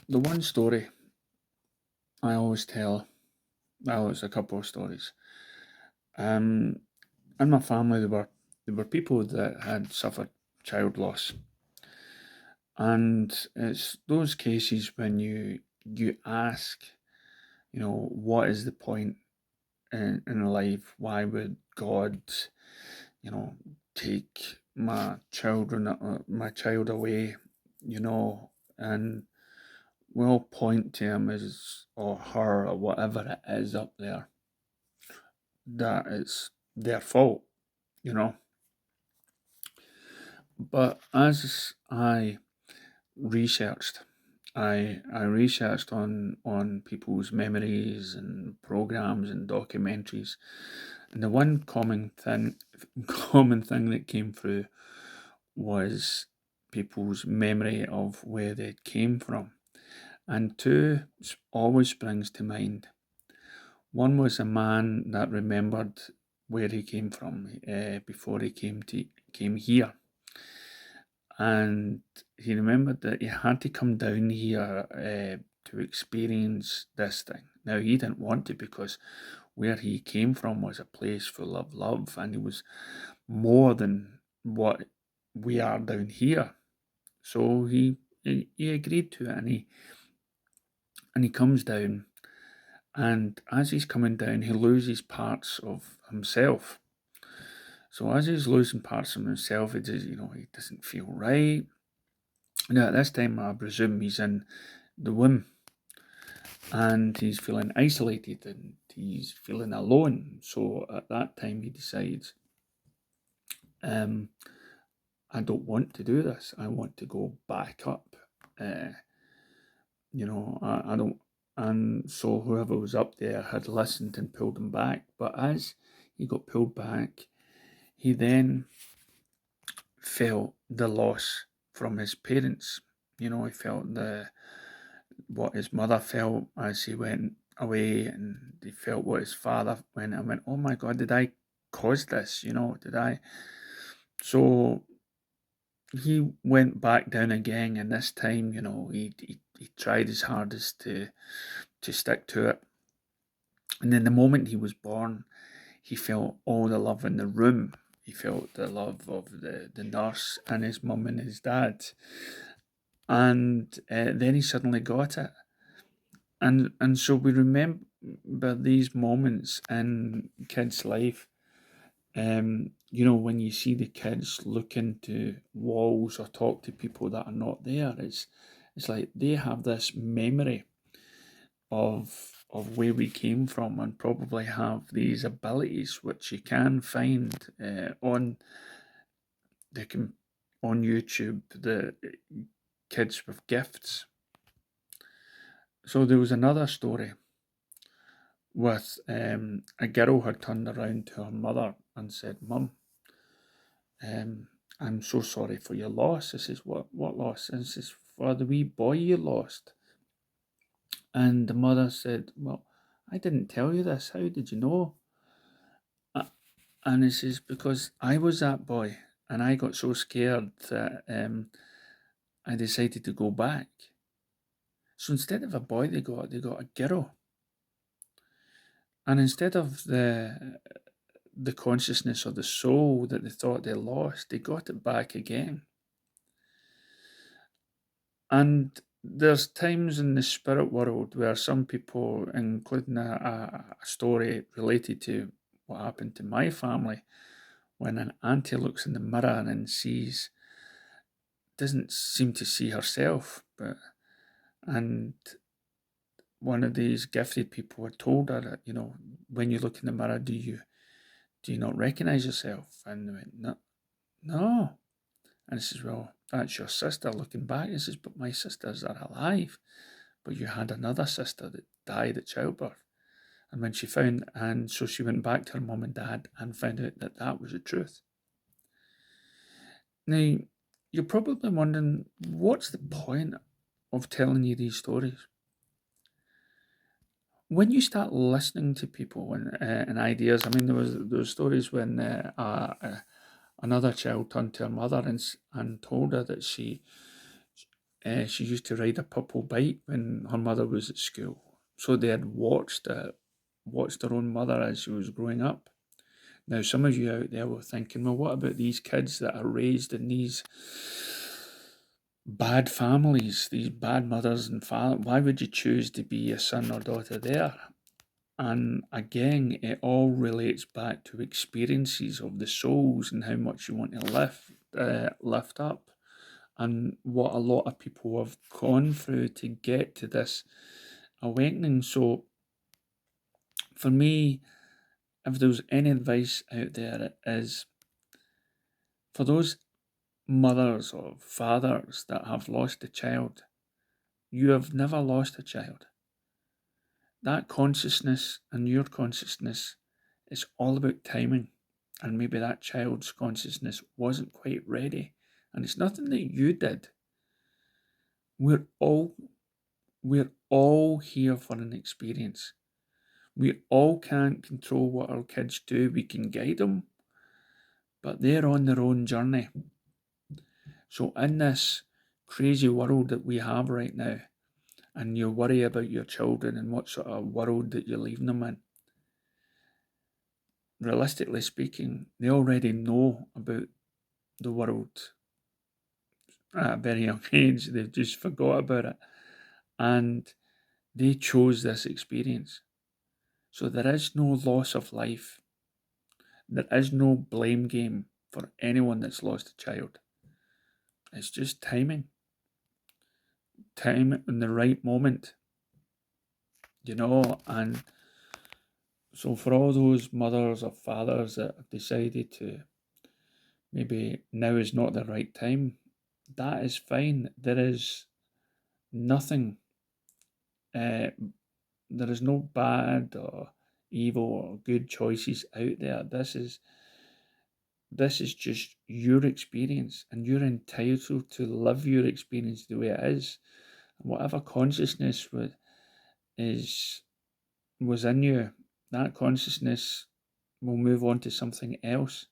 The one story I always tell, well, it's a couple of stories. Um, in my family, there were people that had suffered child loss, and it's those cases when you ask, what is the point in life? Why would God, you know, take my child away, and we'll point to him as or her or whatever it is up there that it's their fault, you know. But as I researched, I researched on people's memories and programs and documentaries, and the one common thing that came through was people's memory of where they came from. And two always springs to mind. One was a man that remembered where he came from before he came here, and he remembered that he had to come down here to experience this thing. Now he didn't want to because where he came from was a place full of love, and it was more than what we are down here. So he agreed to it, and he comes down, and as he's coming down, he loses parts of himself. So as he's losing parts of himself, he doesn't feel right. Now at this time, I presume he's in the womb, and he's feeling isolated and he's feeling alone. So at that time, he decides, um, I don't want to do this. I want to go back up. Uh, I don't. And so whoever was up there had listened and pulled him back. But as he got pulled back, he then felt the loss from his parents. He felt the what his mother felt as he went away, and he felt what his father went. Oh my God, did I cause this? Did I? So he went back down again, and this time, he tried his hardest to stick to it. And then the moment he was born, he felt all the love in the room. He felt the love of the nurse and his mum and his dad. And then he suddenly got it. And so we remember these moments in kids' life. When you see the kids look into walls or talk to people that are not there, it's like they have this memory of where we came from, and probably have these abilities which you can find they can on YouTube, the kids with gifts. So there was another story with a girl had turned around to her mother and said, "Mum, I'm so sorry for your loss." This is what loss? And this is for the wee boy you lost. And the mother said, "Well, I didn't tell you this. How did you know?" Uh, And it says, "Because I was that boy, and I got so scared that I decided to go back." So instead of a boy, they got a girl, and instead of the consciousness or the soul that they thought they lost, they got it back again. And there's times in the spirit world where some people, including a story related to what happened to my family, when an auntie looks in the mirror and doesn't seem to see herself, and one of these gifted people had told her that, when you look in the mirror, do you not recognize yourself? And they went, no, no. And he says, well, that's your sister looking back. He says, but my sisters are alive. But you had another sister that died at childbirth. And so she went back to her mum and dad and found out that that was the truth. Now, you're probably wondering, what's the point of telling you these stories? When you start listening to people and ideas, I mean, there was stories when another child turned to her mother and told her that she used to ride a purple bike when her mother was at school. So they had watched their own mother as she was growing up. Now, some of you out there were thinking, well, what about these kids that are raised in these bad families, these bad mothers and fathers? Why would you choose to be a son or daughter there? And again, it all relates back to experiences of the souls and how much you want to lift up, and what a lot of people have gone through to get to this awakening. So, for me, if there's any advice out there, it is for those mothers or fathers that have lost a child. You have never lost a child. That consciousness and your consciousness is all about timing. And maybe that child's consciousness wasn't quite ready. And it's nothing that you did. We're all we're all here for an experience. We all can't control what our kids do. We can guide them, but they're on their own journey. So in this crazy world that we have right now, and you worry about your children and what sort of world that you're leaving them in, realistically speaking, they already know about the world at a very young age. They've just forgot about it. And they chose this experience. So there is no loss of life. There is no blame game for anyone that's lost a child. It's just timing. Time in the right moment. And so for all those mothers or fathers that have decided to, maybe now is not the right time, that is fine. There is nothing, uh, there is no bad or evil or good choices out there. This is just your experience, and you're entitled to live your experience the way it is. And whatever consciousness is was in you, that consciousness will move on to something else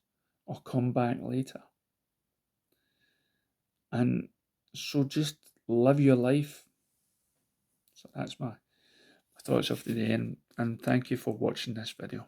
or come back later. And so just live your life. So that's my thoughts of the day, and thank you for watching this video.